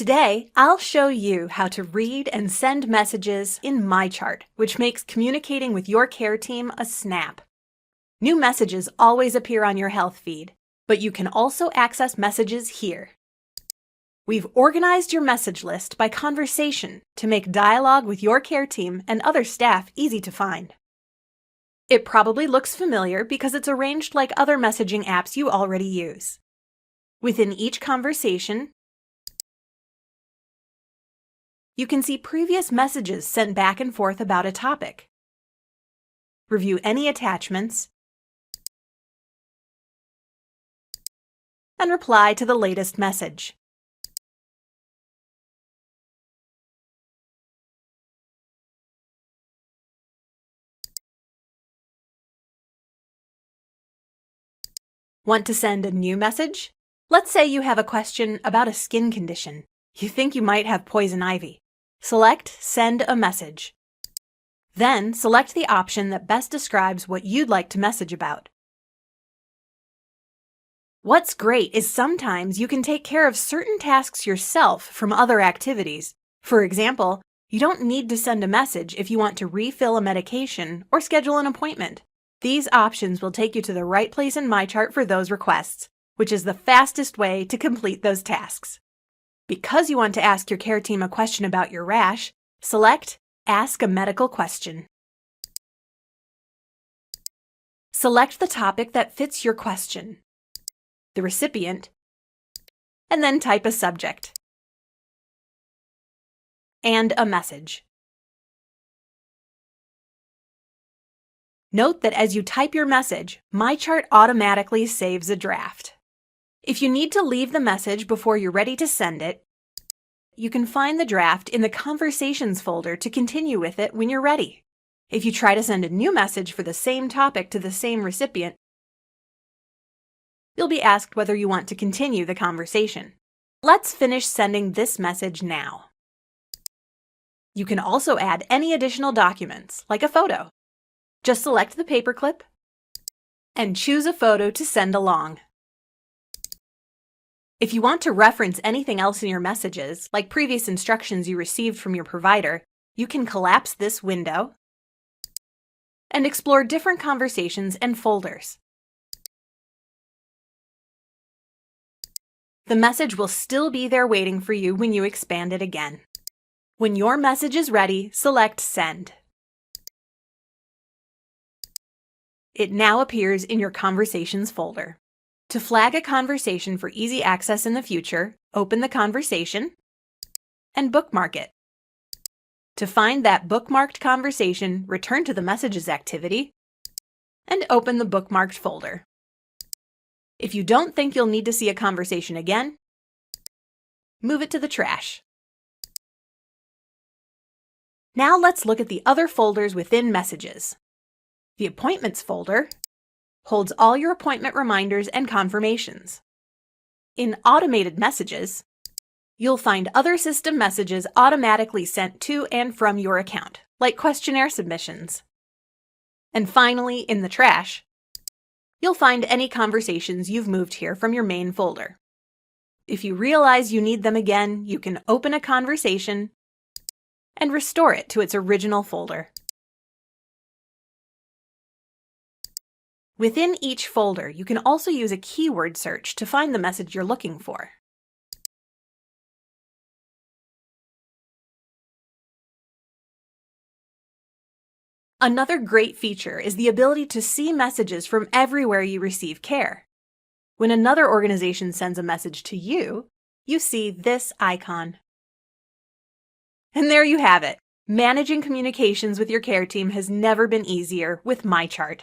Today, I'll show you how to read and send messages in MyChart, which makes communicating with your care team a snap. New messages always appear on your health feed, but you can also access messages here. We've organized your message list by conversation to make dialogue with your care team and other staff easy to find. It probably looks familiar because it's arranged like other messaging apps you already use. Within each conversation, you can see previous messages sent back and forth about a topic. Review any attachments, and reply to the latest message. Want to send a new message? Let's say you have a question about a skin condition. You think you might have poison ivy. Select Send a Message. Then select the option that best describes what you'd like to message about. What's great is sometimes you can take care of certain tasks yourself from other activities. For example, you don't need to send a message if you want to refill a medication or schedule an appointment. These options will take you to the right place in MyChart for those requests, which is the fastest way to complete those tasks. Because you want to ask your care team a question about your rash, select Ask a Medical Question. Select the topic that fits your question, the recipient, and then type a subject and a message. Note that as you type your message, MyChart automatically saves a draft. If you need to leave the message before you're ready to send it, you can find the draft in the Conversations folder to continue with it when you're ready. If you try to send a new message for the same topic to the same recipient, you'll be asked whether you want to continue the conversation. Let's finish sending this message now. You can also add any additional documents, like a photo. Just select the paperclip and choose a photo to send along. If you want to reference anything else in your messages, like previous instructions you received from your provider, you can collapse this window and explore different conversations and folders. The message will still be there waiting for you when you expand it again. When your message is ready, select Send. It now appears in your Conversations folder. To flag a conversation for easy access in the future, open the conversation and bookmark it. To find that bookmarked conversation, return to the Messages activity and open the bookmarked folder. If you don't think you'll need to see a conversation again, move it to the trash. Now let's look at the other folders within Messages. The Appointments folder holds all your appointment reminders and confirmations. In Automated Messages, you'll find other system messages automatically sent to and from your account, like questionnaire submissions. And finally, in the trash, you'll find any conversations you've moved here from your main folder. If you realize you need them again, you can open a conversation and restore it to its original folder. Within each folder, you can also use a keyword search to find the message you're looking for. Another great feature is the ability to see messages from everywhere you receive care. When another organization sends a message to you, you see this icon. And there you have it. Managing communications with your care team has never been easier with MyChart.